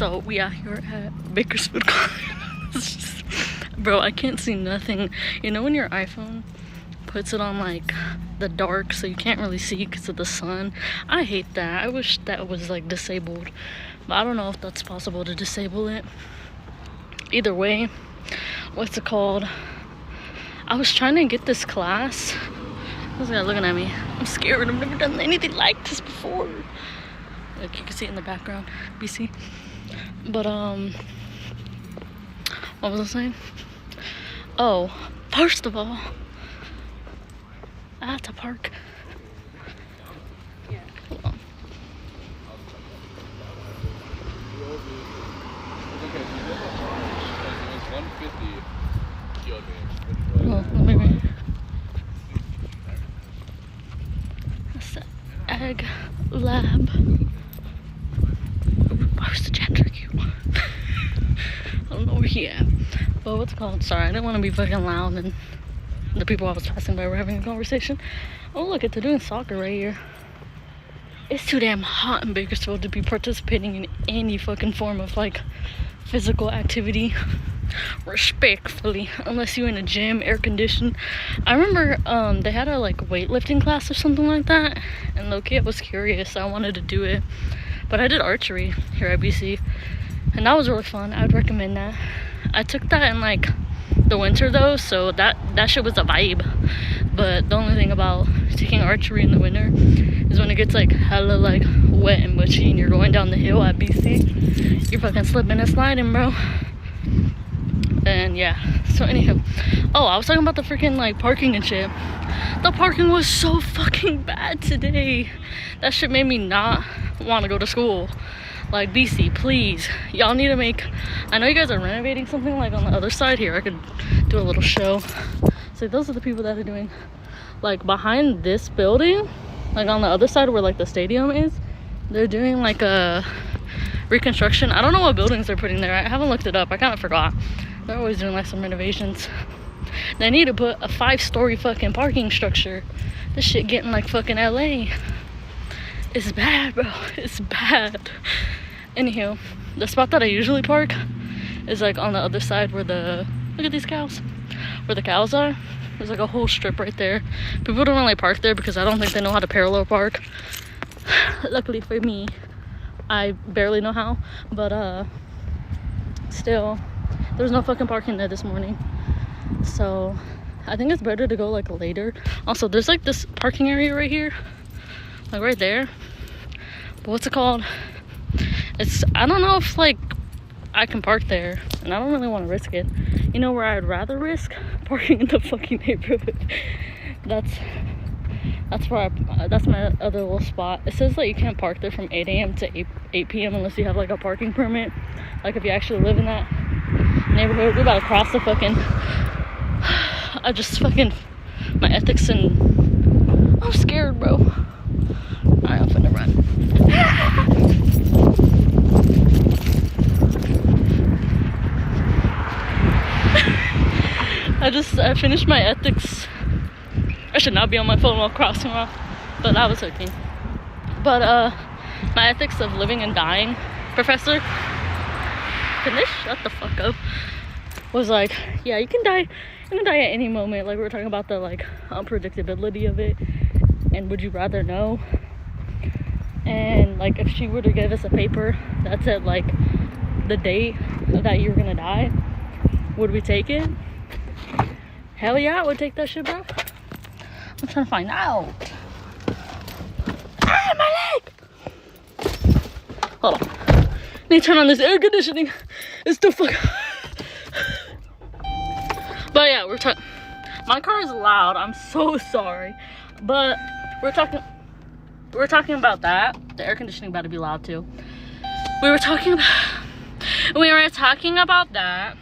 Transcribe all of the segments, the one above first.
So we out here at Bakersfield. Bro, I can't see nothing. You know when your iPhone puts it on like the dark so you can't really see because of the sun? I hate that. I wish that was like disabled, but I don't know if that's possible to disable it. Either way, what's it called? I was trying to get this class. This guy looking at me. I'm scared. I've never done anything like this before. Like you can see it in the background, BC. But what was I saying? Oh, first of all, I have to park. Hold on. Oh, let me read. That's the egg lab. Where's the gender cube? I don't know where he at. But what's it called? Sorry, I didn't want to be fucking loud and the people I was passing by were having a conversation. Oh look, they're doing soccer right here. It's too damn hot in Bakersfield to be participating in any fucking form of like physical activity. Respectfully, unless you're in a gym, air conditioned. I remember they had a like weightlifting class or something like that, and low-key I was curious. I wanted to do it, but I did archery here at BC, and that was really fun. I would recommend that. I took that in like the winter though, so that shit was a vibe. But the only thing about taking archery in the winter is when it gets like hella like wet and mushy and you're going down the hill at BC, you're fucking slipping and sliding, bro. And yeah, so anyhow, oh, I was talking about the freaking like parking and shit. The parking was so fucking bad today. That shit made me not want to go to school. Like, BC, please, y'all need to make, I know you guys are renovating something like on the other side here. I could do a little show. So those are the people that are doing like behind this building, like on the other side where like the stadium is, they're doing like a reconstruction. I don't know what buildings they're putting there. I haven't looked it up. I kind of forgot. They're always doing like some renovations. They need to put a 5-story fucking parking structure. This shit getting like fucking LA. It's bad, bro. It's bad. Anywho, the spot that I usually park is like on the other side where the, look at these cows, where the cows are. There's like a whole strip right there. People don't really park there because I don't think they know how to parallel park. Luckily for me, I barely know how, but still, there's no fucking parking there this morning. So I think it's better to go like later. Also, there's like this parking area right here, like right there. But what's it called? It's, I don't know if like I can park there, and I don't really want to risk it. You know where I'd rather risk? Parking in the fucking neighborhood. That's where that's my other little spot. It says that you can't park there from 8 a.m. to 8 p.m. unless you have like a parking permit. Like if you actually live in that neighborhood. We're about to cross the fucking, I just fucking, my ethics and, I'm scared, bro. Alright, I'm finna run. I finished my ethics. I should not be on my phone while crossing off, but I was hooking. But my ethics of living and dying professor, can they shut the fuck up, was like, yeah, you can die at any moment. Like we were talking about the like unpredictability of it, and would you rather know. And like if she were to give us a paper that said like the date that you're gonna die, would we take it? Hell yeah, I would take that shit, bro. I'm trying to find out. Ah, my leg! Hold on. I need to turn on this air conditioning. It's the fuck. But yeah, we're talking. My car is loud. I'm so sorry. But we're talking about that. The air conditioning about to be loud too. We were talking about that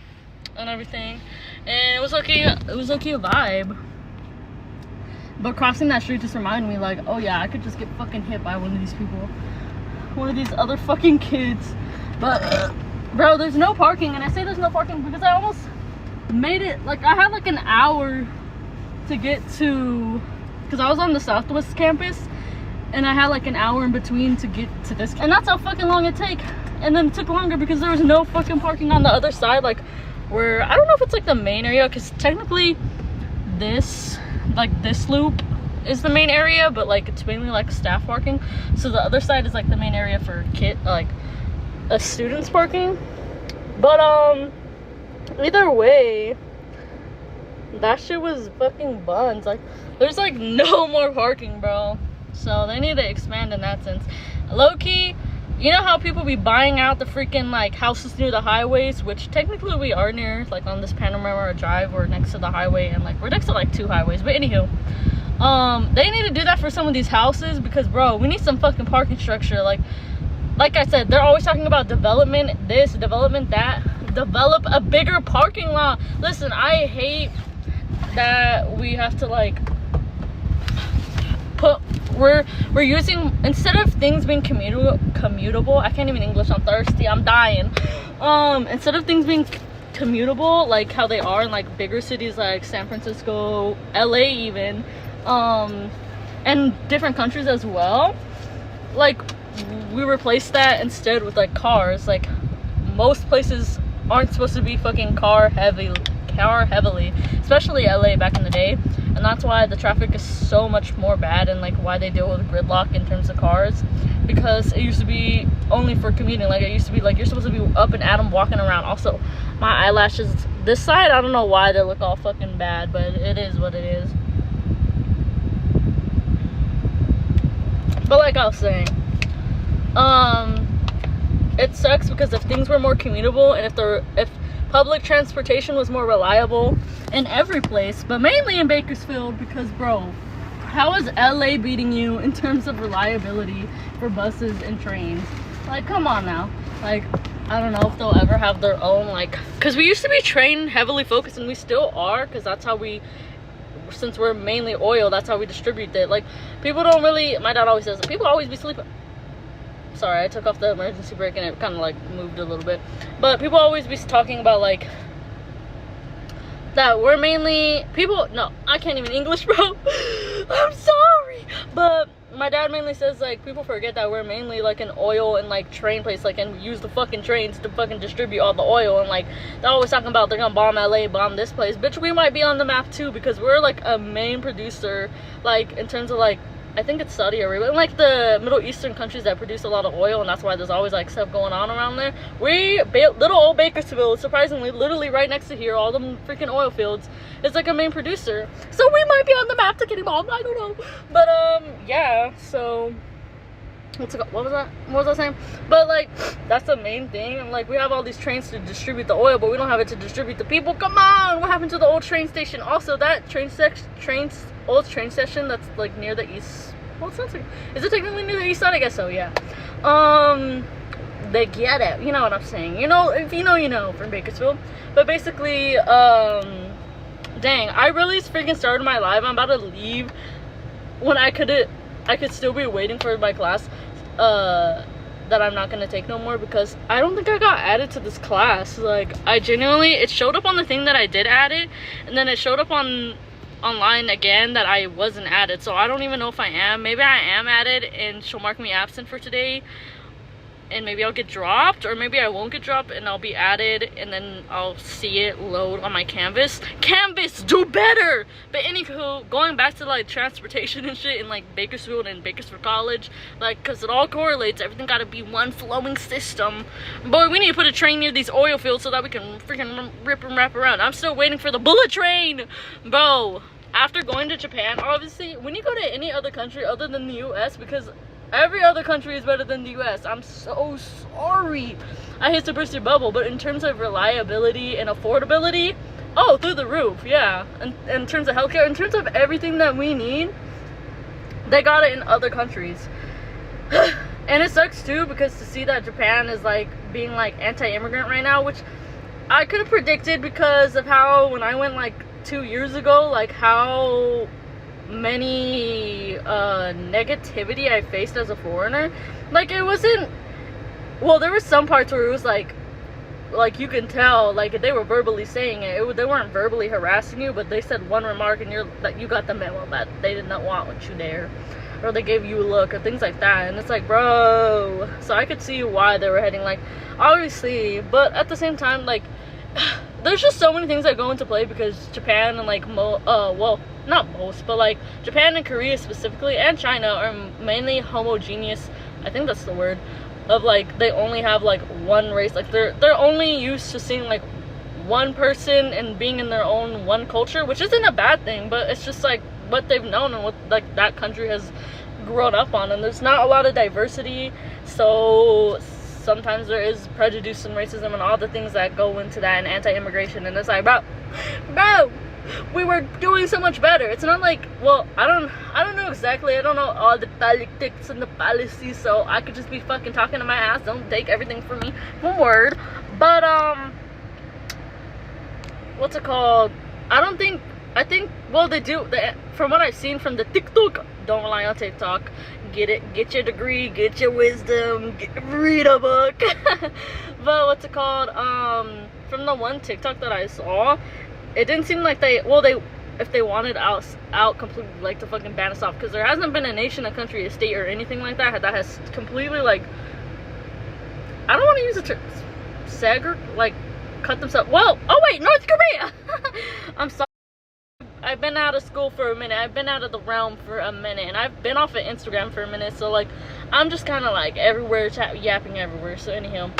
and everything. And it was okay. It was okay a vibe. But crossing that street just reminded me, like, oh yeah, I could just get fucking hit by one of these people, one of these other fucking kids. But bro, there's no parking, and I say there's no parking because I almost made it. Like I had like an hour to get to, because I was on the Southwest campus, and I had like an hour in between to get to this, and that's how fucking long it take and then it took longer because there was no fucking parking on the other side, like where I don't know if it's like the main area, because technically this loop is the main area, but like it's mainly like staff parking. So the other side is like the main area for students parking. But either way, that shit was fucking buns. Like there's like no more parking, bro. So they need to expand in that sense. Low-key, you know how people be buying out the freaking like houses near the highways, which technically we are near, like on this Panorama Drive, we're next to the highway, and like we're next to like 2 highways. But anywho, they need to do that for some of these houses, because bro, we need some fucking parking structure. Like I said, they're always talking about development this, development that. Develop a bigger parking lot. Listen, I hate that we have to like we're using, instead of things being commutable, I can't even English, I'm thirsty, I'm dying. Instead of things being commutable like how they are in like bigger cities like San Francisco, LA even, and different countries as well, like we replaced that instead with like cars. Like most places aren't supposed to be fucking car heavily, especially LA back in the day. And that's why the traffic is so much more bad, and like why they deal with gridlock in terms of cars, because it used to be only for commuting. Like it used to be like you're supposed to be up and at 'em walking around. Also, my eyelashes this side, I don't know why they look all fucking bad, but it is what it is. But like I was saying, it sucks because if things were more commutable, and if public transportation was more reliable in every place, but mainly in Bakersfield, because bro, how is LA beating you in terms of reliability for buses and trains? Like come on now. Like I don't know if they'll ever have their own, like, because we used to be train heavily focused, and we still are, because that's how we, since we're mainly oil, that's how we distribute it. Like people don't really, my dad always says, people always be sleeping. Sorry, I took off the emergency brake and it kind of like moved a little bit. But people always be talking about like that we're mainly no, I can't even English, bro. I'm sorry. But my dad mainly says like people forget that we're mainly like an oil and like train place, like, and we use the fucking trains to fucking distribute all the oil. And like they're always talking about they're gonna bomb LA, bomb this place. Bitch, we might be on the map too, because we're like a main producer, like in terms of like, I think it's Saudi Arabia and like the Middle Eastern countries that produce a lot of oil, and that's why there's always like stuff going on around there. Little old Bakersfield, surprisingly, literally right next to here, all the freaking oil fields, is like a main producer. So we might be on the map to get involved, I don't know. But yeah, so what was I saying? But like that's the main thing. And like we have all these trains to distribute the oil, but we don't have it to distribute the people. Come on, what happened to the old train station? Also, that old train station that's like near the east, well, it's not, is it technically near the east side? I guess so, yeah. They get it, you know what I'm saying, you know, if you know, you know, from Bakersfield. But basically, dang, I really freaking started my live. I'm about to leave when I could still be waiting for my class that I'm not gonna take no more, because I don't think I got added to this class. Like I genuinely, it showed up on the thing that I did add it, and then it showed up online again that I wasn't added. So I don't even know if I am. Maybe I am added and she'll mark me absent for today, and maybe I'll get dropped, or maybe I won't get dropped and I'll be added, and then I'll see it load on my Canvas. Do better! But anywho, going back to like transportation and shit in like Bakersfield and Bakersfield College, like, because it all correlates, everything gotta be one flowing system. Boy, we need to put a train near these oil fields so that we can freaking rip and wrap around. I'm still waiting for the bullet train, bro. After going to Japan, obviously, when you go to any other country other than the US, because every other country is better than the US. I'm so sorry. I hate to burst your bubble, but in terms of reliability and affordability, oh, through the roof, yeah. And in terms of healthcare, in terms of everything that we need, they got it in other countries. And it sucks too, because to see that Japan is like being like anti-immigrant right now, which I could have predicted because of how, when I went like 2 years ago, like how many negativity I faced as a foreigner. Like it wasn't, well, there were some parts where it was like you can tell, like they were verbally saying it. They weren't verbally harassing you, but they said one remark and you got the memo that they did not want you there. or they gave you a look or things like that. And it's like, bro, so I could see why they were heading, like, obviously, but at the same time, like, there's just so many things that go into play, because Japan and like well, not most, but like Japan and Korea specifically, and China are mainly homogeneous, I think that's the word, of like they only have like one race, like they're only used to seeing like one person and being in their own one culture, which isn't a bad thing, but it's just like what they've known and what like that country has grown up on, and there's not a lot of diversity, so sometimes there is prejudice and racism and all the things that go into that, and anti-immigration, and it's like, bro, we were doing so much better. It's not like, well, I don't know exactly, I don't know all the politics and the policies, so I could just be fucking talking to my ass. Don't take everything from me from word, but what's it called, I think, well, they do, from what I've seen from the TikTok, don't rely on TikTok, get your degree, get your wisdom, read a book. But what's it called, from the one TikTok that I saw, it didn't seem like if they wanted out completely, like, to fucking ban us off, because there hasn't been a nation, a country, a state, or anything like that has completely, like, I don't want to use the term like, cut themselves, well, oh wait, North Korea. I'm sorry, I've been out of school for a minute, I've been out of the realm for a minute, and I've been off of Instagram for a minute, so like I'm just kind of like everywhere, yapping everywhere. So anyhow,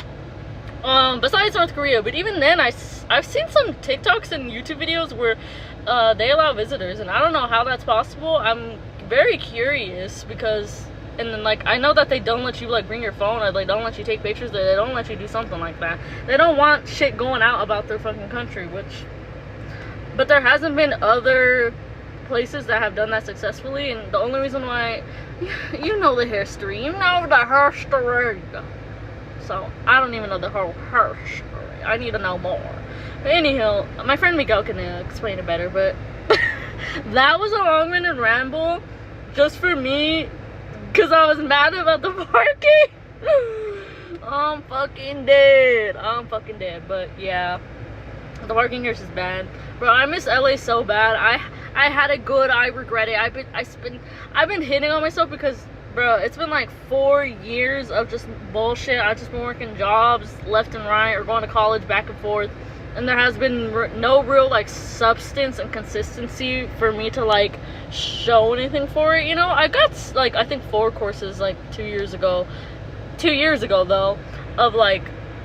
besides North Korea, but even then I've seen some TikToks and YouTube videos where they allow visitors, and I don't know how that's possible. I'm very curious, because, and then like I know that they don't let you like bring your phone, or they don't let you take pictures, or they don't let you do something like that. They don't want shit going out about their fucking country, but there hasn't been other places that have done that successfully, and the only reason why, you know the history, so I don't even know the whole history, I need to know more. But anyhow, my friend Miguel can explain it better, but that was a long-winded ramble just for me, because I was mad about the parking. I'm fucking dead, but yeah, the parking here is just bad. Bro, I miss LA so bad. I had it good, I regret it. I've been hitting on myself, because bro, it's been like 4 years of just bullshit. I've just been working jobs left and right, or going to college back and forth, and there has been no real like substance and consistency for me to like show anything for it, you know. I got like I think 4 courses like 2 years ago though, of like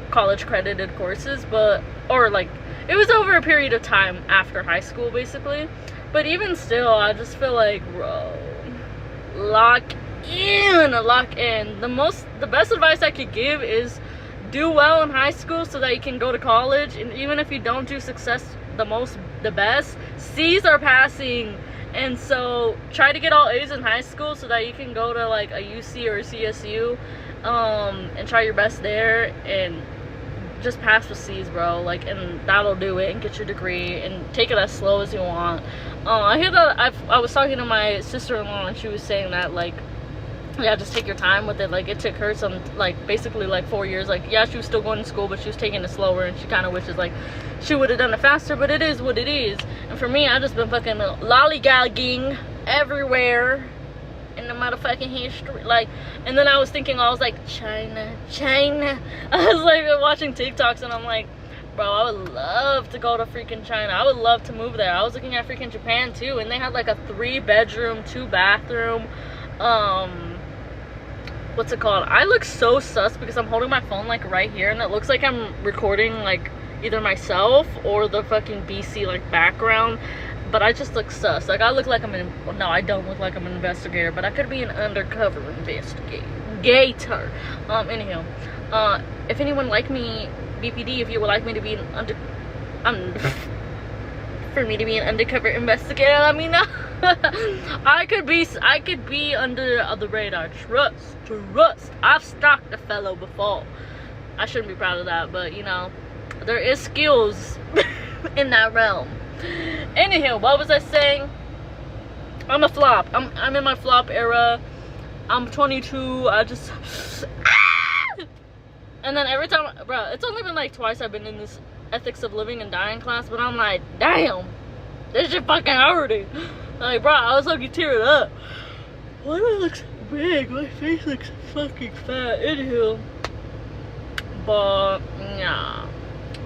college credited courses, but, or like it was over a period of time after high school basically, but even still I just feel like, bro, lock in. The best advice I could give is do well in high school so that you can go to college, and even if you don't do the best, C's are passing, and so try to get all A's in high school so that you can go to like a UC or a CSU, and try your best there, and just pass with C's, bro, like, and that'll do it, and get your degree, and take it as slow as you want. I hear that I was talking to my sister-in-law, and she was saying that, like, yeah, just take your time with it. Like, it took her some, like, basically like 4 years. Like, yeah, she was still going to school, but she was taking it slower, and she kind of wishes like she would have done it faster, but it is what it is. And for me, I just been fucking lollygagging everywhere in the motherfucking history, like, and then I was thinking, I was like, China. I was like watching TikToks, and I'm like, bro, I would love to go to freaking China. I would love to move there. I was looking at freaking Japan too, and they had like a 3-bedroom, 2-bathroom, what's it called? I look so sus because I'm holding my phone like right here, and it looks like I'm recording like either myself or the fucking BC like background. But I just look sus. Like, I look like I'm no, I don't look like I'm an investigator, but I could be an undercover investigator. Anyhow, if anyone like me, BPD, if you would like me to be for me to be an undercover investigator, let me know. I could be under the radar. Trust. I've stalked a fellow before. I shouldn't be proud of that, but you know, there is skills in that realm. Anyhow, what was I saying? I'm a flop. I'm in my flop era. I'm 22. I just and then every time, bro, it's only been like twice I've been in this ethics of living and dying class, but I'm like, damn, this shit fucking hurting. Like, bro, I was fucking tearing up. Why do I look so big? My face looks fucking fat. Anywho. But, yeah.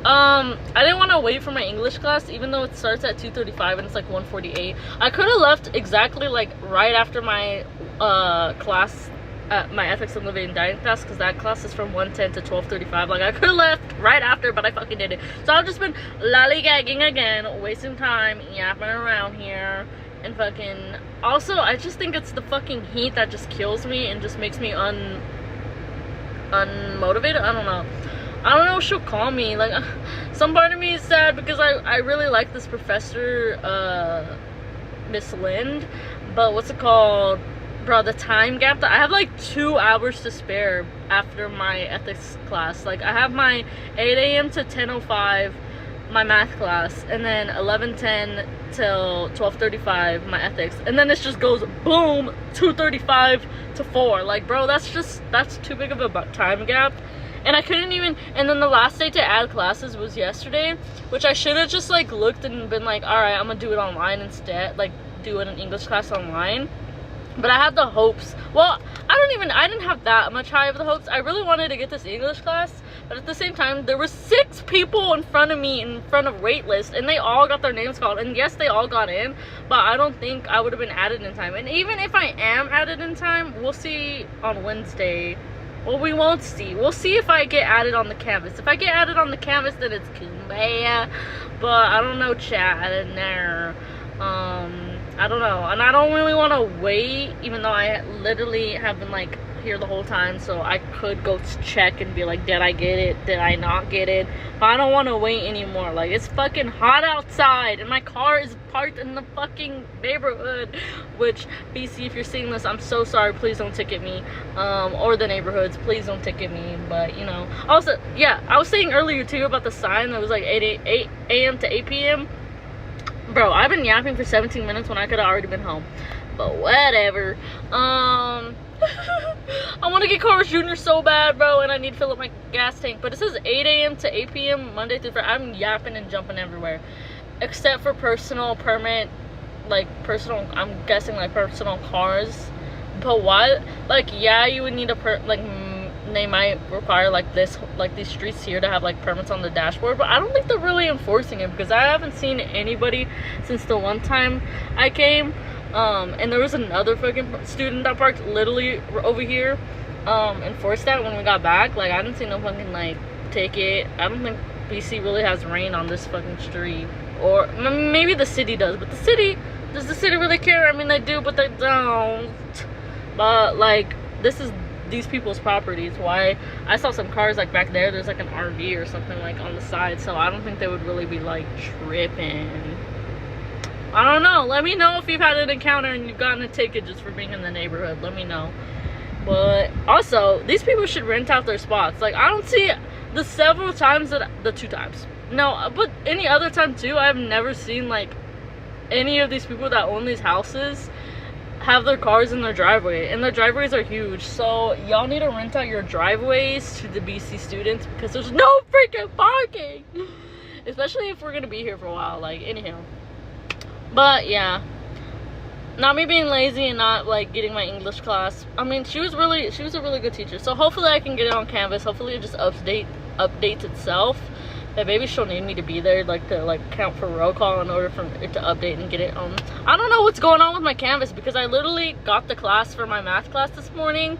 I didn't want to wait for my English class, even though it starts at 2:35 and it's like 1:48. I could have left exactly like right after my class, my ethics and living and dining class, because that class is from 1:10 to 12:35. Like, I could have left right after, but I fucking did it. So I've just been lollygagging again, wasting time, yapping around here, and fucking. Also, I just think it's the fucking heat that just kills me and just makes me unmotivated. I don't know what she'll call me. Like, some part of me is sad because I really like this professor, Miss Lind, but what's it called, bro, the time gap that I have, like 2 hours to spare after my ethics class. Like, I have my 8 a.m. to 10:05 my math class, and then 11:10 till 12:35 my ethics, and then it just goes boom 2:35 to 4. Like, bro, that's too big of a time gap. And I couldn't even, and then the last day to add classes was yesterday, which I should have just like looked and been like, all right, I'm gonna do it online instead, like do an English class online. But I had the hopes, well, I didn't have that much high of the hopes. I really wanted to get this English class, but at the same time, there were 6 people in front of me, in front of wait list, and they all got their names called, and yes, they all got in, but I don't think I would have been added in time. And even if I am added in time, we'll see on Wednesday. Well, we won't see. We'll see if I get added on the canvas. If I get added on the canvas, then it's kumbaya. But I don't know, chat in there. I don't know. And I don't really want to wait, even though I literally have been like here the whole time, so I could go check and be like, did I get it? Did I not get it? But I don't want to wait anymore. Like, it's fucking hot outside, and my car is parked in the fucking neighborhood. Which, BC, if you're seeing this, I'm so sorry. Please don't ticket me. Or the neighborhoods, please don't ticket me. But, you know. Also, yeah, I was saying earlier too about the sign that was like 8 a.m. to 8 p.m. Bro, I've been yapping for 17 minutes when I could have already been home. But whatever. I want to get Carl's Jr. so bad, bro, and I need to fill up my gas tank. But it says 8 a.m. to 8 p.m. Monday through Friday. I'm yapping and jumping everywhere, except for personal permit, like personal. I'm guessing like personal cars. But why? Like, yeah, you would need a they might require like this, like these streets here to have like permits on the dashboard. But I don't think they're really enforcing it, because I haven't seen anybody since the one time I came. And there was another fucking student that parked literally over here, enforced that when we got back. Like, I didn't see no fucking, like, ticket. I don't think BC really has rain on this fucking street. Or, maybe the city does, but does the city really care? I mean, they do, but they don't. But, like, this is these people's properties. Why? I saw some cars, like, back there's, like, an RV or something, like, on the side, so I don't think they would really be, like, tripping. I don't know. Let me know if you've had an encounter and you've gotten a ticket just for being in the neighborhood. Let me know. But also, these people should rent out their spots. Like, I don't see the several times that the 2 times. No, but any other time too, I've never seen like any of these people that own these houses have their cars in their driveway, and their driveways are huge. So y'all need to rent out your driveways to the BC students, because there's no freaking parking, especially if we're gonna be here for a while. Like, anyhow. But yeah, not me being lazy and not like getting my English class. I mean, she was a really good teacher. So hopefully I can get it on Canvas. Hopefully it just updates itself. That maybe she'll need me to be there, like to like count for roll call in order for it to update and get it on. I don't know what's going on with my Canvas, because I literally got the class for my math class this morning,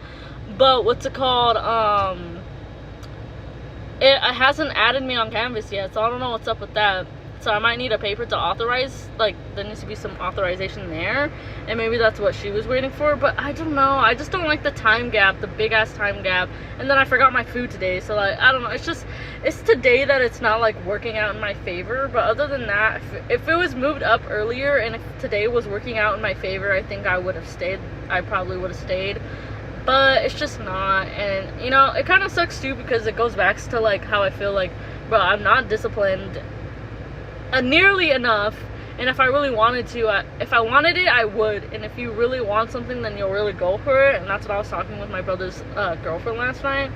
but what's it called? It hasn't added me on Canvas yet, so I don't know what's up with that. So I might need a paper to authorize, like there needs to be some authorization there, and maybe that's what she was waiting for. But I don't know, I just don't like the time gap, the big ass time gap. And then I forgot my food today, so like, I don't know, it's today that it's not like working out in my favor. But other than that, if it was moved up earlier and if today was working out in my favor, I think I would have stayed. I probably would have stayed, but it's just not. And you know, it kind of sucks too, because it goes back to like how I feel like, bro, I'm not disciplined nearly enough. And if I really wanted to, if I wanted it, I would. And if you really want something, then you'll really go for it. And that's what I was talking with my brother's girlfriend last night.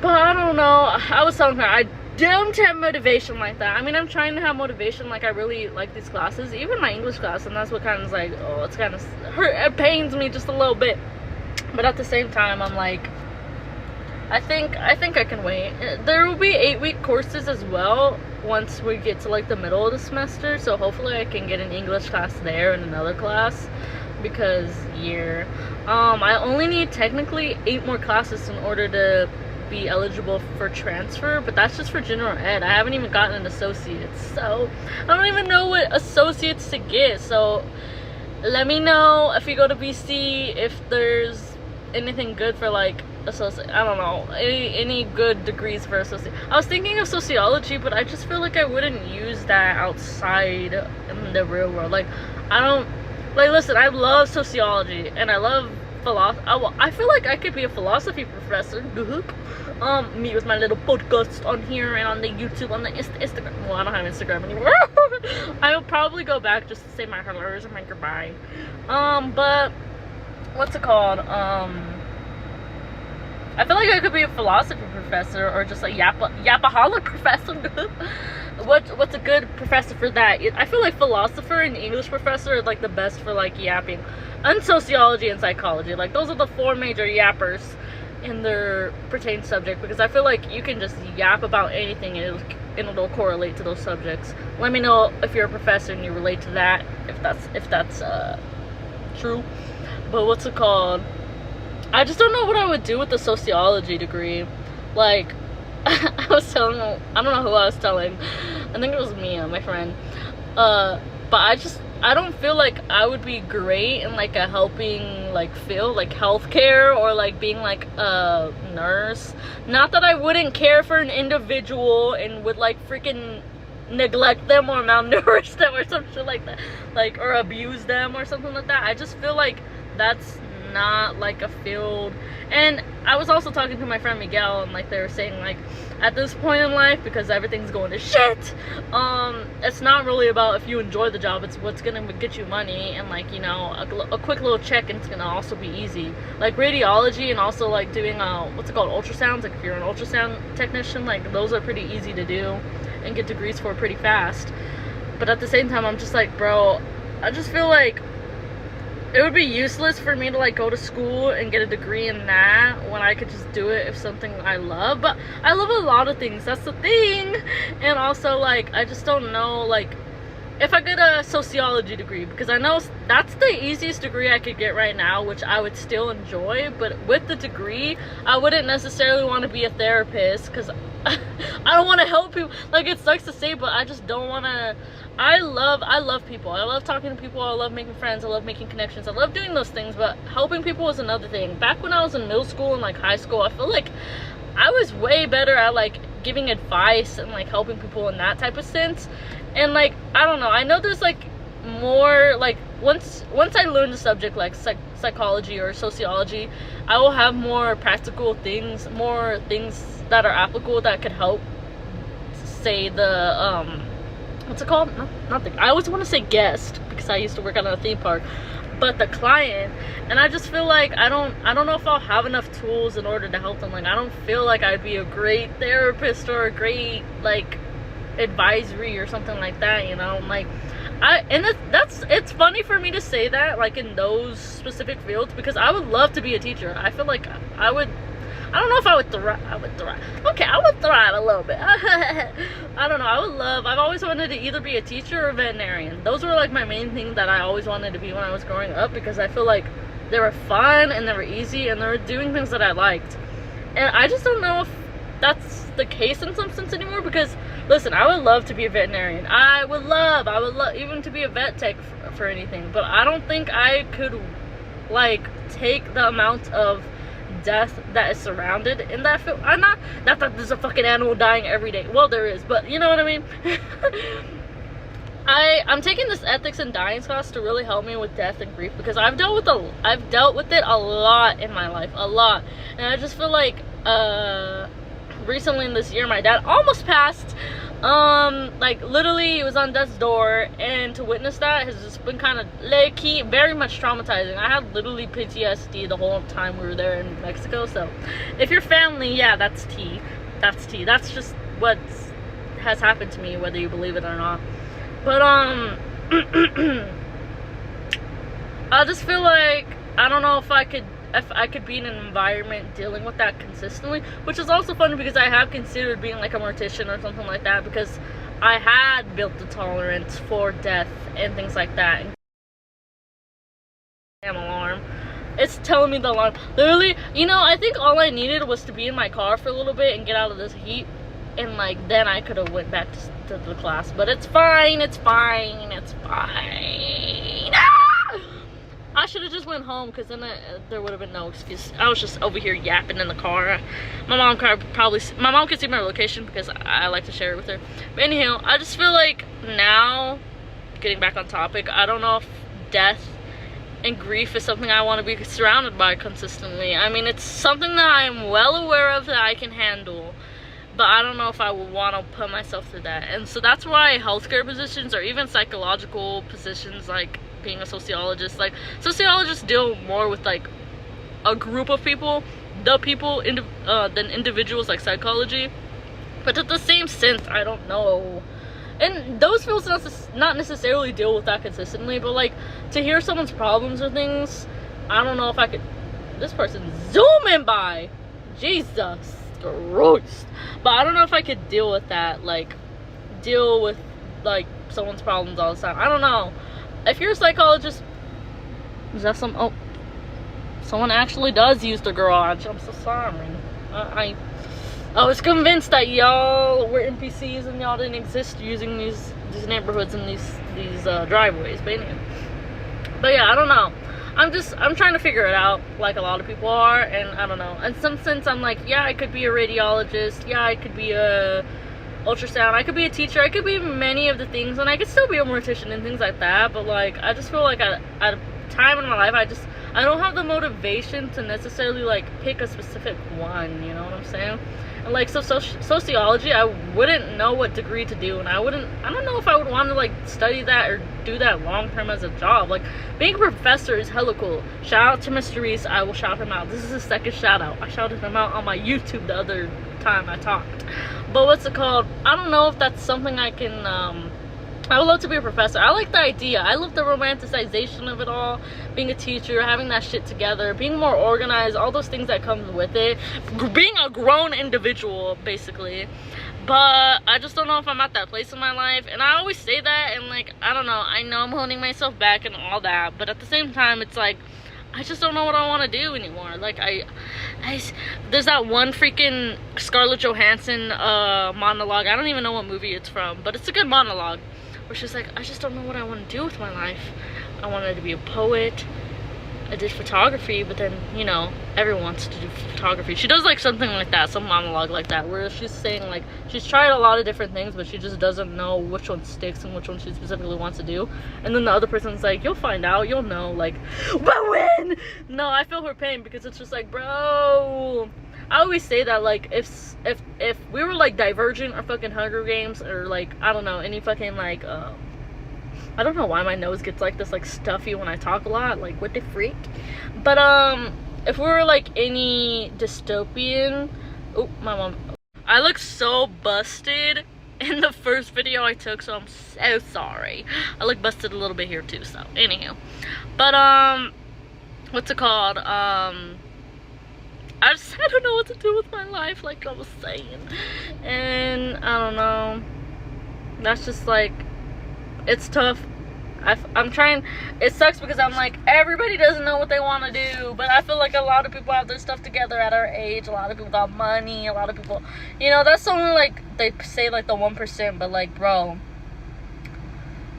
But I don't know, I was telling her, don't have motivation like that. I mean, I'm trying to have motivation, like I really like these classes, even my English class, and that's what kind of like, oh, it's kind of it pains me just a little bit, but at the same time I'm like, I think I can wait. There will be 8-week courses as well once we get to like the middle of the semester, so hopefully I can get an English class there and another class, because yeah, I only need technically 8 more classes in order to be eligible for transfer, but that's just for general ed. I haven't even gotten an associate's, so I don't even know what associates to get. So let me know if you go to BC if there's anything good for like associate. I don't know, any good degrees for associate. I was thinking of sociology, but I just feel like I wouldn't use that outside in the real world. Like I don't like, listen, I love sociology and I love philosophy. I feel like I could be a philosophy professor. Me with my little podcast on here and on the YouTube, on the Instagram. Well, I don't have Instagram anymore. I will probably go back just to say my hellos and my goodbye. But what's it called? I feel like I could be a philosophy professor or just a yapaholic professor. What's a good professor for that? I feel like philosopher and English professor are like the best for like yapping, and sociology and psychology. Like those are the 4 major yappers in their pertain subject, because I feel like you can just yap about anything and it'll correlate to those subjects. Let me know if you're a professor and you relate to that, if that's true. But what's it called? I just don't know what I would do with the sociology degree. Like I was telling, I don't know who I was telling. I think it was Mia, my friend. But I don't feel like I would be great in like a helping like field, like healthcare, or like being like a nurse. Not that I wouldn't care for an individual and would like freaking neglect them or malnourish them or some shit like that, like, or abuse them or something like that. I just feel like that's not like a field. And I was also talking to my friend Miguel, and like they were saying like at this point in life, because everything's going to shit, it's not really about if you enjoy the job, it's what's gonna get you money, and like, you know, a quick little check, and it's gonna also be easy, like radiology, and also like doing what's it called, ultrasounds. Like if you're an ultrasound technician, like those are pretty easy to do and get degrees for pretty fast. But at the same time, I'm just like, bro, I just feel like it would be useless for me to like go to school and get a degree in that when I could just do it if something I love. But I love a lot of things, that's the thing. And also like, I just don't know, like if I get a sociology degree, because I know that's the easiest degree I could get right now, which I would still enjoy. But with the degree, I wouldn't necessarily want to be a therapist, because I don't want to help people. Like, it sucks to say, but I just don't want to. I love people. I love talking to people. I love making friends. I love making connections. I love doing those things, but helping people is another thing. Back when I was in middle school and like high school, I feel like I was way better at like giving advice and like helping people in that type of sense. And like, I don't know, I know there's like more, like once I learn the subject like psychology or sociology, I will have more practical things, more things that are applicable that could help, say the what's it called, not the, I always want to say guest because I used to work at a theme park, but the client. And I just feel like I don't know if I'll have enough tools in order to help them. Like, I don't feel like I'd be a great therapist or a great like advisory or something like that, you know. Like, it's funny for me to say that, like in those specific fields, because I would love to be a teacher. I feel like I don't know if I would thrive. Okay, I would thrive a little bit. I don't know. I've always wanted to either be a teacher or a veterinarian. Those were like my main thing that I always wanted to be when I was growing up, because I feel like they were fun and they were easy and they were doing things that I liked. And I just don't know if that's the case in some sense anymore, because listen, I would love to be a veterinarian. I would love even to be a vet tech for anything, but I don't think I could like take the amount of death that is surrounded in that field. Not that there's a fucking animal dying every day. Well, there is, but you know what I mean. I'm taking this ethics and dying class to really help me with death and grief, because I've dealt with it a lot in my life, a lot. And I just feel like recently in this year, my dad almost passed. Like literally he was on death's door, and to witness that has just been kind of low-key very much traumatizing. I had literally PTSD the whole time we were there in Mexico. So if you're family, yeah, that's tea. That's just what has happened to me, whether you believe it or not. But I just feel like I don't know if I could be in an environment dealing with that consistently, which is also funny because I have considered being like a mortician or something like that, because I had built the tolerance for death and things like that. Damn alarm. It's telling me the alarm. Literally, you know, I think all I needed was to be in my car for a little bit and get out of this heat, and like then I could have went back to the class. But it's fine, it's fine, it's fine. Ah! I should have just went home, because then there would have been no excuse. I was just over here yapping in the car. My mom could see my location because I like to share it with her. But anyhow, I just feel like now, getting back on topic, I don't know if death and grief is something I want to be surrounded by consistently. I mean, it's something that I'm well aware of that I can handle, but I don't know if I would want to put myself through that. And so that's why healthcare positions, or even psychological positions, like being a sociologist, like sociologists deal more with like a group of people, than individuals, like psychology. But at the same sense, I don't know. And those fields not necessarily deal with that consistently, but like to hear someone's problems or things, I don't know if I could. This person's zooming by, Jesus Christ. But I don't know if I could deal with that, like deal with like someone's problems all the time. I don't know. If you're a psychologist, is that someone actually does use the garage? I'm so sorry. I was convinced that y'all were NPCs and y'all didn't exist using these neighborhoods and these driveways. But anyway, but yeah, I don't know. I'm trying to figure it out, like a lot of people are, and I don't know. In some sense, I'm like, yeah, I could be a radiologist. Yeah, I could be a ultrasound. I could be a teacher. I could be many of the things, and I could still be a mortician and things like that. But like, I just feel like at a time in my life, I don't have the motivation to necessarily like pick a specific one. You know what I'm saying? And like, so sociology, I wouldn't know what degree to do, and I don't know if I would want to like study that or do that long term as a job. Like, being a professor is hella cool. Shout out to Mr. Reese. I will shout him out. This is his second shout out. I shouted him out on my YouTube the other time I talked. But what's it called? I don't know if that's something I can, I would love to be a professor. I like the idea. I love the romanticization of it all. Being a teacher, having that shit together, being more organized, all those things that comes with it. Being a grown individual, basically. But I just don't know if I'm at that place in my life. And I always say that, and like, I don't know. I know I'm holding myself back and all that. But at the same time, it's like, I just don't know what I want to do anymore. Like, there's that one freaking Scarlett Johansson monologue. I don't even know what movie it's from, but it's a good monologue. Where she's like, I just don't know what I want to do with my life. I wanted to be a poet. I did photography, but then, you know, everyone wants to do photography. She does like something like that, some monologue like that, where she's saying like, she's tried a lot of different things, but she just doesn't know which one sticks and which one she specifically wants to do. And then the other person's like, you'll find out, you'll know, like, but when? No, I feel her pain, because it's just like, bro, I always say that, like, if we were like Divergent or fucking Hunger Games, or like, I don't know, any fucking like I don't know why my nose gets like this, like stuffy when I talk a lot, like what the freak. But if we were like any dystopian, oh, my mom, I look so busted in the first video I took, so I'm so sorry. I look busted a little bit here too, so anyhow. But what's it called? I don't know what to do with my life, like I was saying. And I don't know. That's just like, it's tough. I'm trying. It sucks because I'm like, everybody doesn't know what they want to do, but I feel like a lot of people have their stuff together at our age. A lot of people got money. A lot of people, you know, that's only like, they say like the 1%, but like, bro,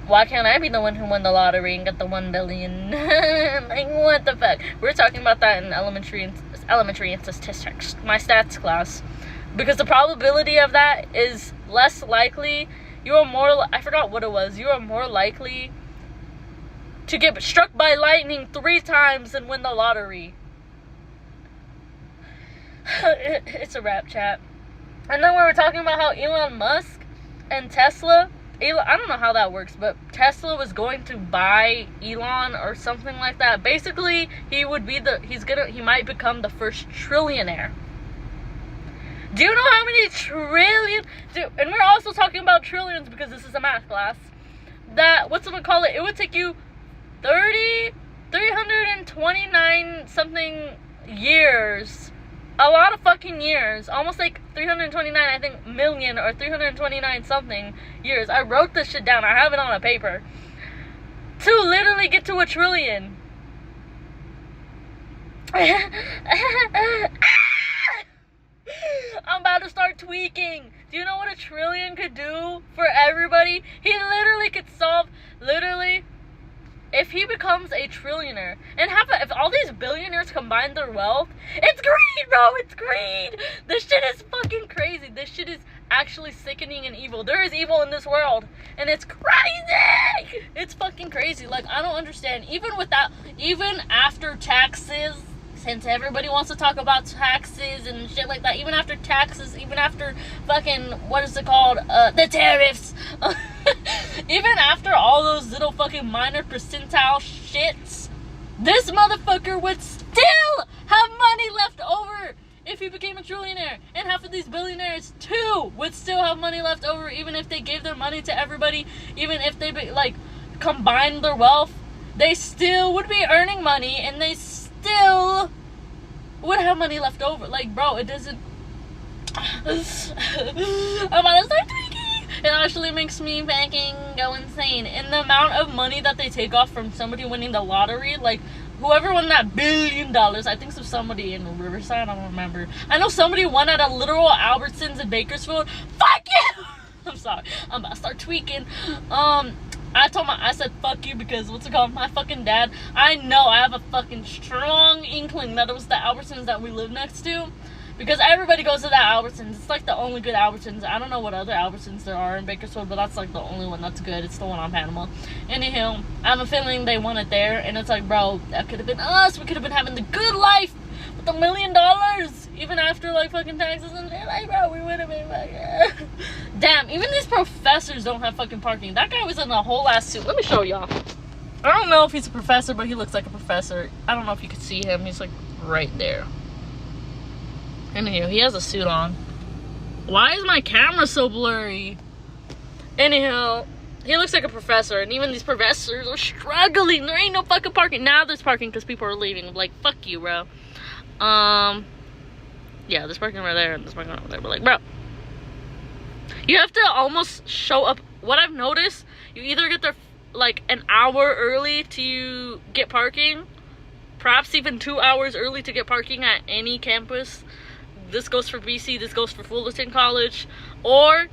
why can't I be the one who won the lottery and get the 1 billion? Like, what the fuck? We were talking about that in elementary and statistics, my stats class, because the probability of that is less likely. You are more, I forgot what it was. You are more likely to get struck by lightning 3 times than win the lottery. It's a rap, chat. And then we were talking about how Elon Musk and Tesla, I don't know how that works, but Tesla was going to buy Elon or something like that. Basically, he might become the first trillionaire. Do you know how many $1 trillion trillion? Dude, and we're also talking about trillions because this is a math class. That, it would take you 329 something years. A lot of fucking years. Almost like 329, I think, million or 329 something years. I wrote this shit down. I have it on a paper. To literally get to a trillion. I'm about to start tweaking. Do you know what a trillion could do for everybody? He literally could solve, if he becomes a trillionaire, and if all these billionaires combine their wealth, it's greed, bro, it's greed. This shit is fucking crazy. This shit is actually sickening and evil. There is evil in this world, and it's crazy. It's fucking crazy. Like, I don't understand. Even after taxes, since everybody wants to talk about taxes and shit like that, even after taxes, even after fucking, what is it called, the tariffs, even after all those little fucking minor percentile shits, this motherfucker would still have money left over if he became a trillionaire. And half of these billionaires, too, would still have money left over, even if they gave their money to everybody, even if they, combined their wealth, they still would be earning money, and they still would have money left over. Like, bro, it doesn't... I'm about to start tweaking. It actually makes me fucking go insane. And the amount of money that they take off from somebody winning the lottery, like, whoever won that $1 billion, I think so, somebody in Riverside, I don't remember. I know somebody won at a literal Albertsons in Bakersfield. Fuck you! I'm sorry. I'm about to start tweaking. I said fuck you because, my fucking dad, I know I have a fucking strong inkling that it was the Albertsons that we live next to, because everybody goes to that Albertsons. It's like the only good Albertsons. I don't know what other Albertsons there are in Bakersfield, but that's like the only one that's good. It's the one on Panama. Anyhow, I have a feeling they want it there, and it's like, bro, that could have been us. We could have been having the good life with $1 million, even after like fucking taxes and shit. Like, bro, we would have been fucking... Damn, even these professors don't have fucking parking. That guy was in a whole ass suit. Let me show y'all. I don't know if he's a professor, but he looks like a professor. I don't know if you could see him. He's like right there. Anywho, he has a suit on. Why is my camera so blurry? Anyhow, he looks like a professor, and even these professors are struggling. There ain't no fucking parking. Now there's parking because people are leaving. Like, fuck you, bro. Yeah, there's parking right there, and there's parking over there. But like, bro, you have to almost show up. What I've noticed, you either get there like an hour early to get parking, perhaps even 2 hours early to get parking at any campus. This goes for BC, this goes for Fullerton College. Or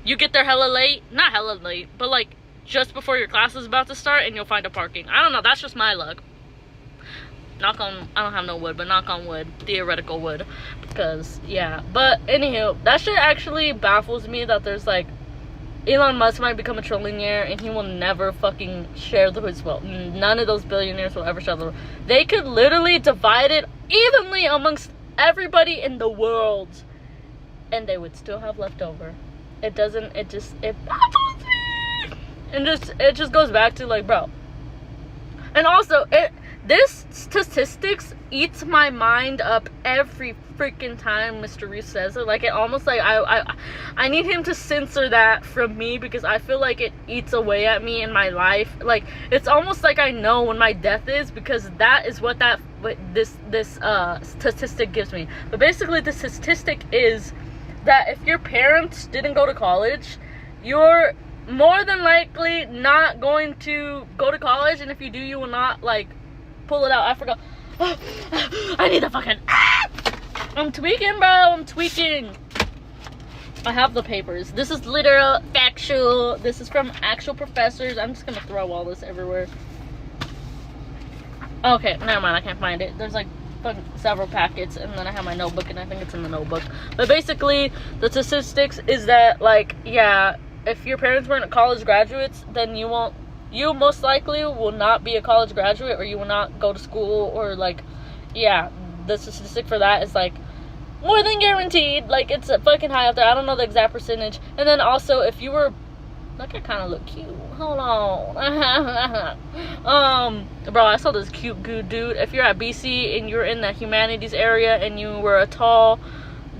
you get there hella late, not hella late, but like just before your class is about to start, and you'll find a parking. I don't know, that's just my luck. Knock on, I don't have no wood, but knock on wood, theoretical wood, because yeah. But anywho, that shit actually baffles me that there's like, Elon Musk might become a trillionaire and he will never fucking share his wealth. None of those billionaires will ever share the wealth. They could literally divide it evenly amongst everybody in the world, and they would still have leftover. It baffles me. And it just goes back to like, bro. And also, this statistics eats my mind up every freaking time Mr. Reese says it. Like, it almost like I need him to censor that from me, because I feel like it eats away at me in my life. Like, it's almost like I know when my death is, because that is what this statistic gives me. But basically, the statistic is that if your parents didn't go to college, you're more than likely not going to go to college, and if you do, you will not like pull it out. I forgot. I need a fucking... I'm tweaking, bro. I'm tweaking. I have the papers. This is literal, factual. This is from actual professors. I'm just gonna throw all this everywhere. Okay, never mind. I can't find it. There's like several packets, and then I have my notebook, and I think it's in the notebook. But basically, the statistics is that, like, yeah, if your parents weren't college graduates, then you most likely will not be a college graduate, or you will not go to school, or like, yeah, the statistic for that is like more than guaranteed. Like, it's fucking high up there. I don't know the exact percentage. And then also, if you were, like, I kind of look cute. Hold on. Bro, I saw this cute good dude. If you're at BC and you're in the humanities area and you were a tall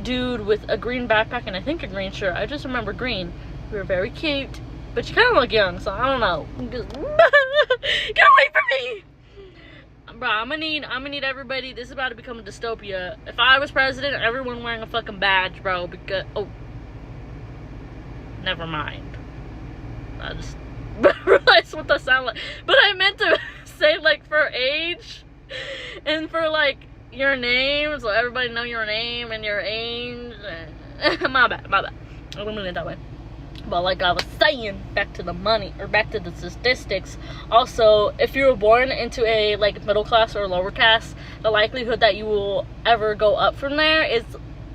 dude with a green backpack and I think a green shirt. I just remember green. We were very cute, but you kind of look young, so I don't know. Get away from me, bro. I'm gonna need everybody. This is about to become a dystopia. If I was president, everyone wearing a fucking badge, bro. Because never mind. I just realized what that sounded like. But I meant to say like for age and for like your name, so everybody know your name and your age. my bad. I don't mean it that way. But like I was saying, back to the money, or back to the statistics. Also, if you were born into a like middle class or lower caste, the likelihood that you will ever go up from there is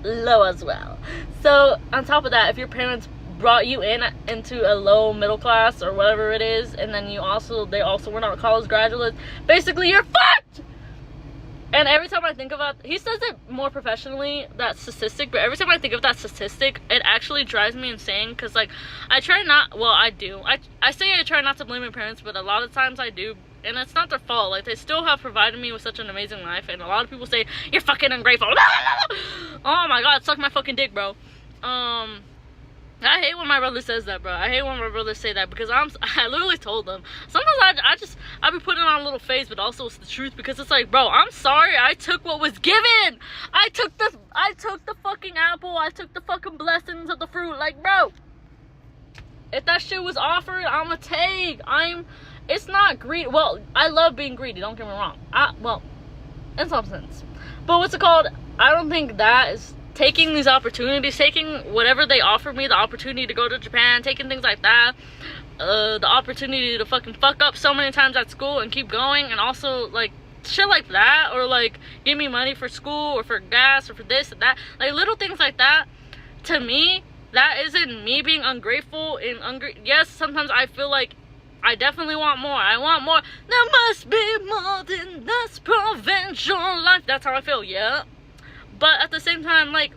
low as well. So on top of that, if your parents brought you into a low middle class or whatever it is, and then they also were not college graduates, basically you're fucked. And every time I think about, he says it more professionally, that statistic, but every time I think of that statistic, it actually drives me insane, because like I try not, well I do, I say I try not to blame my parents, but a lot of times I do, and it's not their fault. Like, they still have provided me with such an amazing life, and a lot of people say you're fucking ungrateful. Oh my god, suck my fucking dick, bro. I hate when my brother says that, bro. I hate when my brothers say that, because I literally told them. Sometimes I be putting on a little face, but also it's the truth, because it's like, bro, I'm sorry. I took what was given. I took the fucking apple. I took the fucking blessings of the fruit. Like, bro, if that shit was offered, I'ma take. It's not greedy. Well, I love being greedy. Don't get me wrong. Well, in some sense. But what's it called? I don't think that is taking these opportunities, taking whatever they offer me, the opportunity to go to Japan, taking things like that, the opportunity to fucking fuck up so many times at school and keep going, and also like shit like that, or like give me money for school or for gas or for this and that, like little things like that. To me, that isn't me being ungrateful and yes, sometimes I feel like I definitely want more. I want more. There must be more than this provincial life. That's how I feel, yeah. But at the same time, like,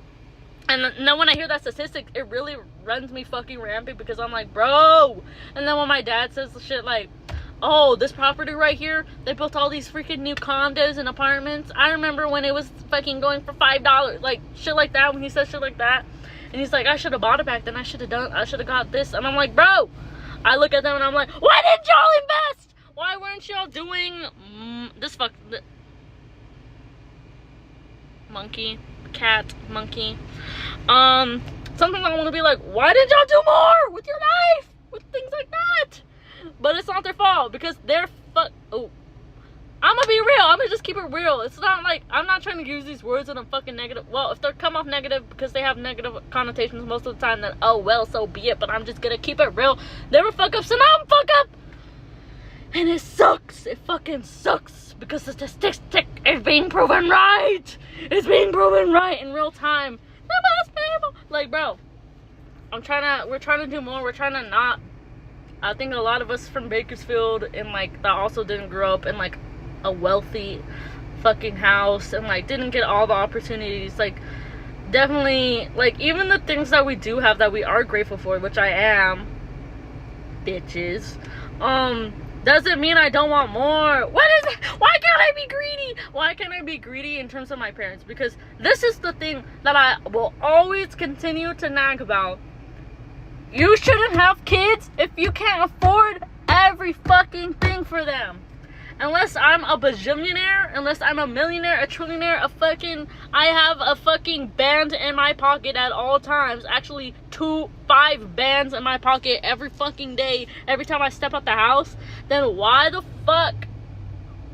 and then when I hear that statistic, it really runs me fucking rampant, because I'm like, bro. And then when my dad says shit like, oh, this property right here, they built all these freaking new condos and apartments. I remember when it was fucking going for $5, like shit like that, when he says shit like that. And he's like, I should have bought it back then. I should have got this. And I'm like, bro, I look at them and I'm like, why didn't y'all invest? Why weren't y'all doing monkey. Sometimes I want to be like, why didn't y'all do more with your life? With things like that. But it's not their fault, because they're I'm gonna be real. I'm gonna just keep it real. It's not like, I'm not trying to use these words in a fucking negative, well, if they come off negative because they have negative connotations most of the time, then oh well, so be it. But I'm just gonna keep it real. They were fuck ups and I'm fuck up. And it sucks. It fucking sucks, because the statistic is being proven right. It's being proven right in real time. Like, bro, we're trying to do more. We're trying to not. I think a lot of us from Bakersfield and like that also didn't grow up in like a wealthy fucking house, and like didn't get all the opportunities. Like, definitely, like, even the things that we do have that we are grateful for, which I am, bitches, doesn't mean I don't want more. What is it? Why can't I be greedy? Why can't I be greedy in terms of my parents? Because this is the thing that I will always continue to nag about. You shouldn't have kids if you can't afford every fucking thing for them. Unless I'm a bajillionaire, unless I'm a millionaire, a trillionaire, I have a fucking band in my pocket at all times. Actually, 5 bands in my pocket every fucking day, every time I step out the house. Then why the fuck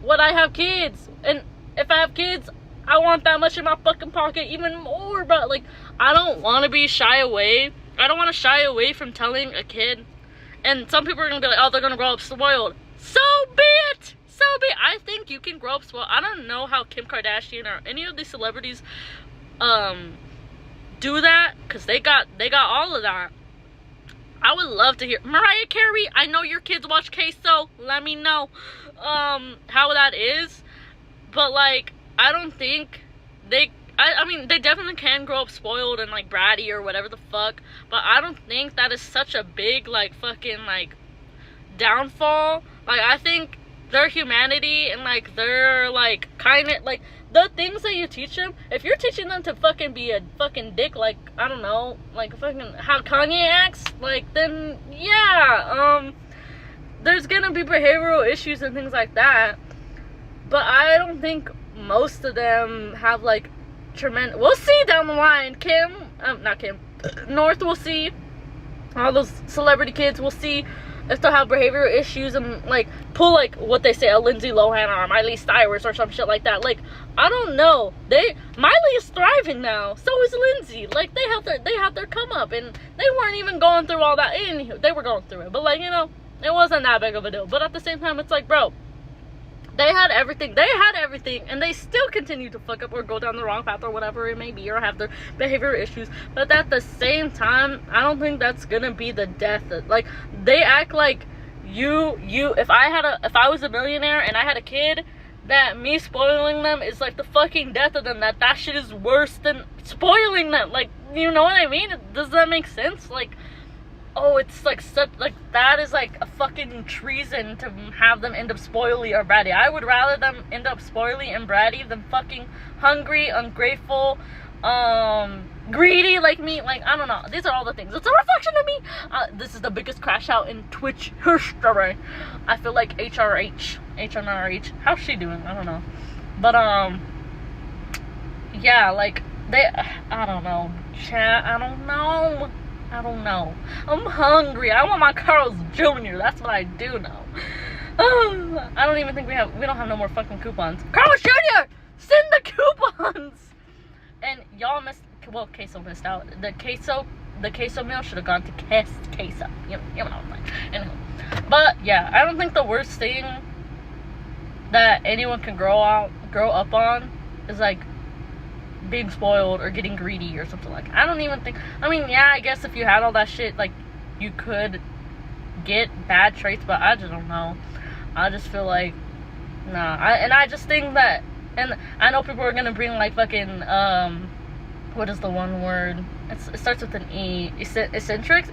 would I have kids? And if I have kids, I want that much in my fucking pocket, even more. But like, I don't want to be shy away. I don't want to shy away from telling a kid. And some people are gonna be like, oh, they're gonna grow up spoiled. So be it. I think you can grow up spoiled. I don't know how Kim Kardashian or any of these celebrities do that, because they got all of that. I would love to hear Mariah Carey. I know your kids watch Queso. Let me know how that is. But like, I don't think I mean, they definitely can grow up spoiled and like bratty or whatever the fuck, but I don't think that is such a big like fucking like downfall. Like, I think their humanity and like their like kindness, like the things that you teach them. If you're teaching them to fucking be a fucking dick, like I don't know, like fucking how Kanye acts, like then yeah, there's gonna be behavioral issues and things like that. But I don't think most of them have like tremendous. We'll see down the line. Not Kim, North. We'll see. All those celebrity kids. We'll see if they'll have behavioral issues and like pull like what they say a Lindsay Lohan or a Miley Cyrus or some shit like that. Like I don't know. Miley is thriving now. So is Lindsay. Like they have their come up and they weren't even going through all that. Anywho, they were going through it, but like it wasn't that big of a deal. But at the same time, it's like, bro. They had everything, and they still continue to fuck up or go down the wrong path or whatever it may be, or have their behavioral issues. But at the same time, I don't think that's gonna be the death. Like, they act like if I was a millionaire and I had a kid, that me spoiling them is like the fucking death of them, that shit is worse than spoiling them. Like, you know what I mean? Does that make sense? Like, oh, it's like such, like, that is like a fucking treason to have them end up spoily or bratty. I would rather them end up spoily and bratty than fucking hungry, ungrateful, greedy like me. Like, I don't know. These are all the things. It's a reflection of me. This is the biggest crash out in Twitch history. I feel like HRH. How's she doing? I don't know. But, yeah, like, I don't know. Chat, I don't know. I'm hungry. I want my Carl's Jr. That's what I do know. I don't even think we don't have no more fucking coupons. Carl's Jr. Send the coupons. And y'all queso missed out. The queso meal should have gone to queso. You know what I'm like. Anyway. But yeah, I don't think the worst thing that anyone can grow up on is like being spoiled or getting greedy or something like that. I don't even think, I mean, yeah, I guess if you had all that shit, like, you could get bad traits, but I just don't know. I just feel like, nah. I just think that, and I know people are gonna bring, like, fucking, what is the one word? It starts with an E. Eccentric?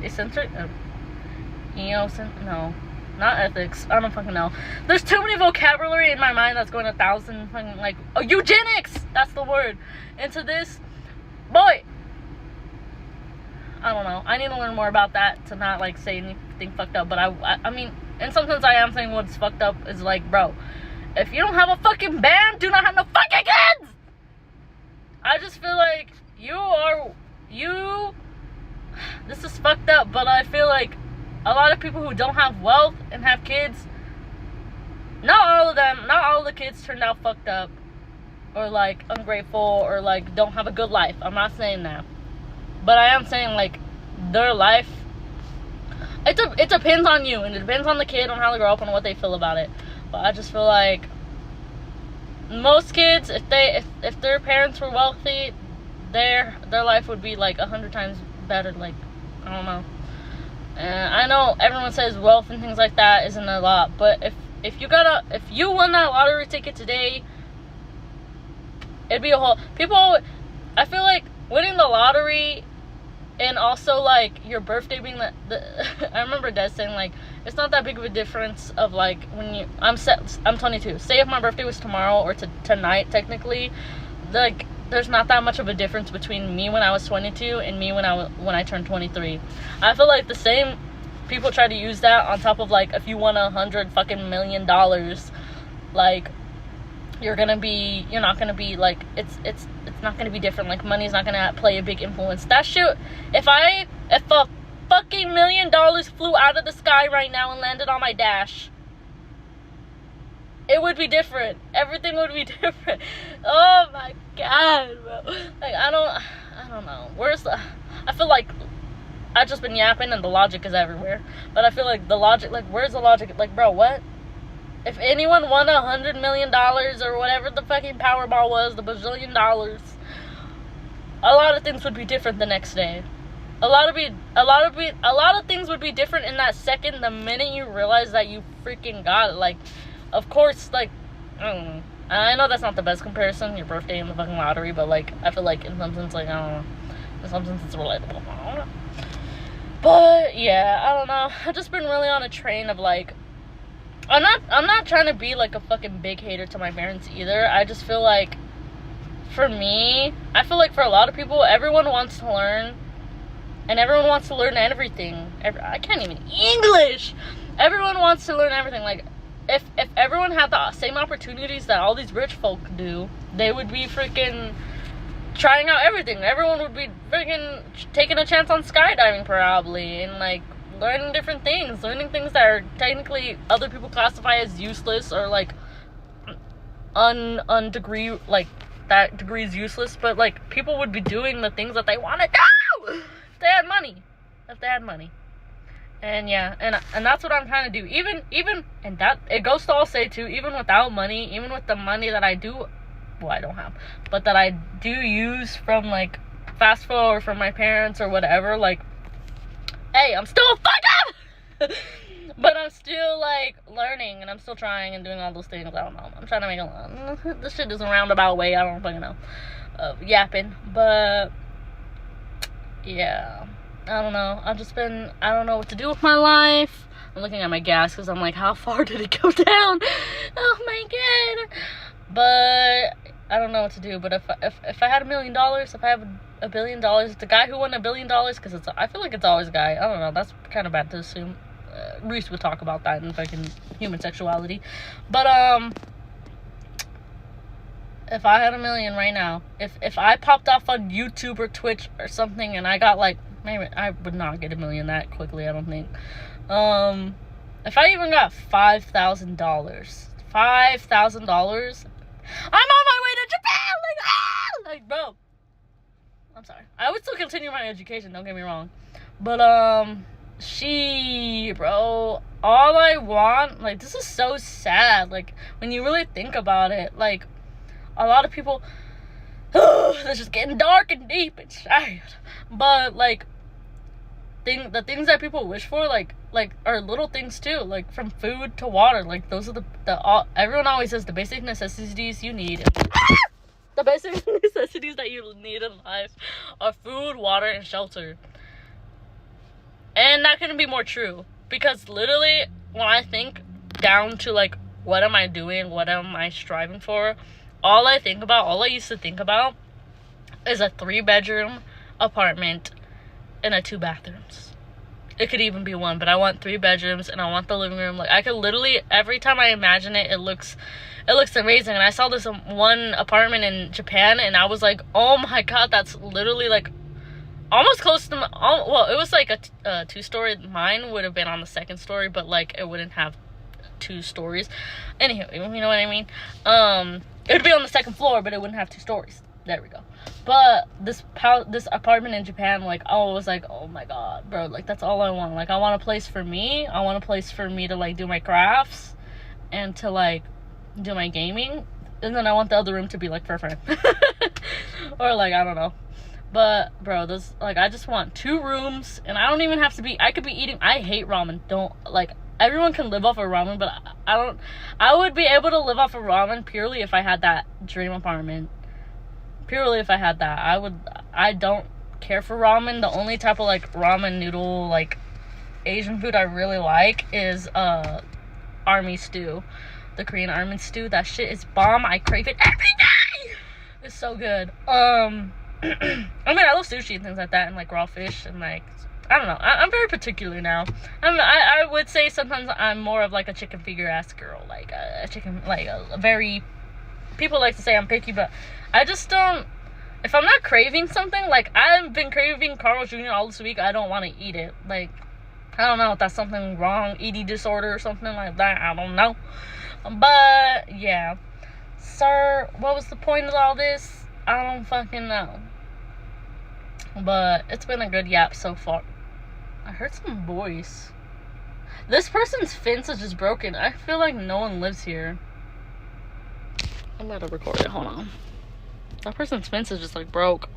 No. Not ethics. I don't fucking know. There's too many vocabulary in my mind that's going 1,000 fucking, like, oh, eugenics! That's the word. Into this. Boy! I don't know. I need to learn more about that to not, like, say anything fucked up. But I mean, and sometimes I am saying what's fucked up is, like, bro, if you don't have a fucking band, do not have no fucking kids! I just feel like this is fucked up, but I feel like a lot of people who don't have wealth and have kids, not all of the kids turned out fucked up or like ungrateful or like don't have a good life. I'm not saying that, but I am saying like their life, it depends on you and it depends on the kid, on how they grow up and what they feel about it. But I just feel like most kids, if their parents were wealthy, their life would be like 100 times better. Like, I don't know. I know everyone says wealth and things like that isn't a lot, but if you won that lottery ticket today, it'd be a whole, I feel like winning the lottery and also like your birthday being I remember Des saying like it's not that big of a difference of like when I'm 22. Say if my birthday was tomorrow or tonight technically, like there's not that much of a difference between me when I was 22 and me when I turned 23. I feel like the same people try to use that on top of like if you won $100 fucking million, like you're not gonna be like it's not gonna be different. Like money's not gonna play a big influence. That shit. If a fucking $1 million flew out of the sky right now and landed on my dash, it would be different. Everything would be different. Oh my god, bro. Like, I don't know. I feel like I've just been yapping and the logic is everywhere. But I feel like the logic, like, where's the logic? Like, bro, what? If anyone won $100 million or whatever the fucking Powerball was, the bajillion dollars, a lot of things would be different the next day. A lot of things would be different in that second, the minute you realize that you freaking got it. Like, of course, like, I don't know. I know that's not the best comparison, your birthday and the fucking lottery, but, like, I feel like in some sense, like, I don't know. In some sense, it's relatable. I don't know. But, yeah, I don't know. I've just been really on a train of, like, I'm not trying to be like a fucking big hater to my parents either. I just feel like, for me, I feel like for a lot of people, everyone wants to learn, and everyone wants to learn everything. I can't even English. Everyone wants to learn everything. Like, if everyone had the same opportunities that all these rich folk do, they would be freaking trying out everything. Everyone would be freaking taking a chance on skydiving probably, and like learning different things, learning things that are technically other people classify as useless, or like degree, like that degree is useless, but like people would be doing the things that they want to do if they had money. And yeah, and that's what I'm trying to do. Even and that it goes to all say too, even without money, even with the money that I do, well, I don't have, but that I do use from like fast food or from my parents or whatever, like, hey, I'm still a fuck up. But I'm still like learning, and I'm still trying and doing all those things. I don't know, I'm trying to make this shit is a roundabout way, I don't fucking know, of yapping. But yeah, I don't know, I don't know what to do with my life. I'm looking at my gas because I'm like, how far did it go down? Oh my god. But I don't know what to do. But if I had $1 million, if I have $1 billion, the guy who won $1 billion, because I feel like it's always a guy. I don't know, that's kind of bad to assume. Reese would talk about that in fucking human sexuality. But if I had $1 million right now, if I popped off on YouTube or Twitch or something, and I got like, maybe I would not get $1 million that quickly, I don't think. If I even got $5,000, I'm on my way to Japan. Like, bro, I'm sorry, I would still continue my education, don't get me wrong, but bro, all I want, like, this is so sad, like, when you really think about it, like, a lot of people, this is getting dark and deep and sad, but, like, the things that people wish for, like, are little things, too, like, from food to water, like, those are everyone always says the basic necessities you need, the basic necessities that you need in life are food, water, and shelter. And that couldn't be more true, because literally when I think down to like, what am I doing, what am I striving for, all I used to think about is a 3-bedroom apartment and a 2 bathrooms. It could even be 1, but I want 3 bedrooms, and I want the living room. Like, I could literally, every time I imagine it, it looks amazing. And I saw this one apartment in Japan, and I was like, oh my god, that's literally like almost close to well, it was like a 2-story. Mine would have been on the 2nd story, but like it wouldn't have 2 stories. Anyhow, you know what I mean? It would be on the 2nd floor, but it wouldn't have 2 stories. There we go. But this apartment in Japan, like, I was like, oh my god, bro, like, that's all I want. Like, I want a place for me. I want a place for me to like do my crafts and to like do my gaming, and then I want the other room to be like for a friend or like, I don't know. But bro, this, like, I just want 2 rooms, and I don't even have to be, I could be eating, I hate ramen, don't, like, everyone can live off of ramen, but I would be able to live off of ramen purely if I had that dream apartment. Purely if I had that. I don't care for ramen. The only type of like ramen noodle, like Asian food I really like is army stew. The Korean army stew. That shit is bomb. I crave it every day. It's so good. I mean, I love sushi and things like that, and like raw fish, and like, I don't know. I'm very particular now. I would say sometimes I'm more of like a chicken finger ass girl, like a chicken, like a very. People like to say I'm picky, but I just don't. If I'm not craving something, like I've been craving Carl's Jr. all this week, I don't want to eat it. Like, I don't know if that's something wrong, eating disorder or something like that. I don't know. But yeah, sir, what was the point of all this? I don't fucking know. But it's been a good yap so far. I heard some voice. This person's fence is just broken. I feel like no one lives here. I'm gonna record it. Hold on. That person's fence is just like broke.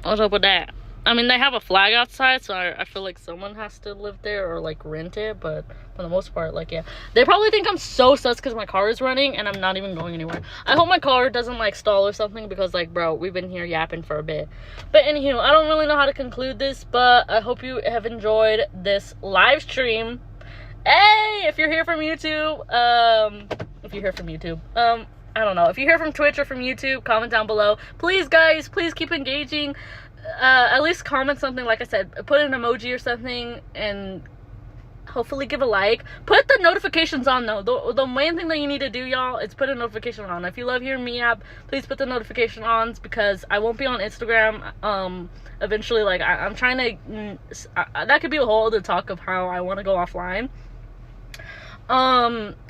What's up with that? I mean, they have a flag outside, so I feel like someone has to live there or like rent it, but for the most part, like, yeah, they probably think I'm so sus because my car is running and I'm not even going anywhere. I hope my car doesn't like stall or something, because like, bro, we've been here yapping for a bit. But anywho, I don't really know how to conclude this, but I hope you have enjoyed this live stream, Hey, if you're here from YouTube, I don't know. If you're here from Twitch or from YouTube, comment down below. Please, guys, please keep engaging. At least comment something, like I said, put an emoji or something, and hopefully give a like. Put the notifications on, though. The main thing that you need to do, y'all, is put a notification on. If you love hearing me yap, please put the notification on, because I won't be on Instagram eventually. Like, I'm trying to that could be a whole other talk of how I want to go offline.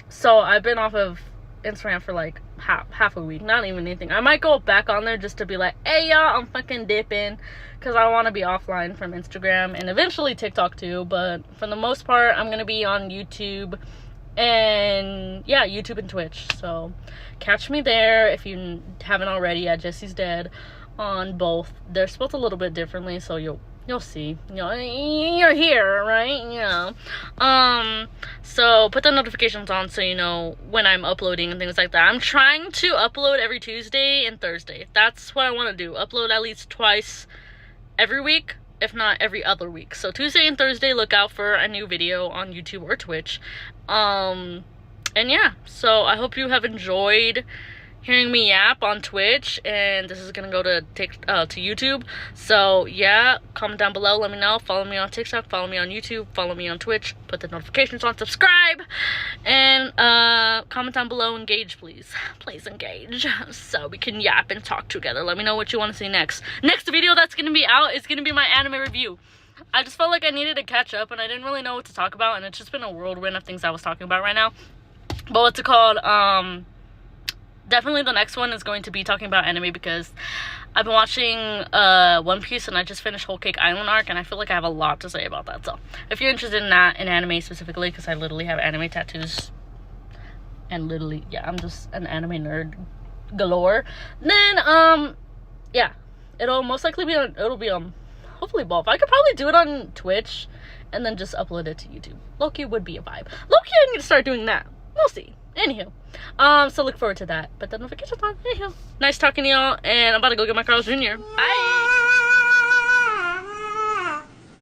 So I've been off of Instagram for like half a week, not even anything. I might go back on there just to be like, hey y'all, I'm fucking dipping, because I want to be offline from Instagram and eventually TikTok too. But for the most part, I'm gonna be on YouTube, and yeah, YouTube and Twitch. So catch me there if you haven't already, at jessiesdead on both. They're spelled a little bit differently, so you'll see. You're here, right? Yeah. So put the notifications on so you know when I'm uploading and things like that. I'm trying to upload every Tuesday and Thursday. That's what I want to do. Upload at least twice every week, if not every other week. So Tuesday and Thursday, look out for a new video on YouTube or Twitch. And yeah, so I hope you have enjoyed hearing me yap on Twitch, and this is gonna go to YouTube. So yeah, comment down below, let me know. Follow me on TikTok, follow me on YouTube, follow me on Twitch, put the notifications on, subscribe, and comment down below, engage, please engage, so we can yap and talk together. Let me know what you want to see next video that's gonna be out is gonna be my anime review. I just felt like I needed to catch up, and I didn't really know what to talk about, and it's just been a whirlwind of things I was talking about right now. But what's it called, definitely the next one is going to be talking about anime, because I've been watching One Piece, and I just finished Whole Cake Island arc, and I feel like I have a lot to say about that. So if you're interested in that, in anime specifically, because I literally have anime tattoos, and literally, yeah, I'm just an anime nerd galore, then yeah, it'll most likely be on hopefully both. I could probably do it on Twitch and then just upload it to YouTube. Low-key would be a vibe. Low-key, I need to start doing that. We'll see. Anywho, so look forward to that. But the notifications on. Anywho, nice talking to y'all, and I'm about to go get my Carl's Jr. Bye.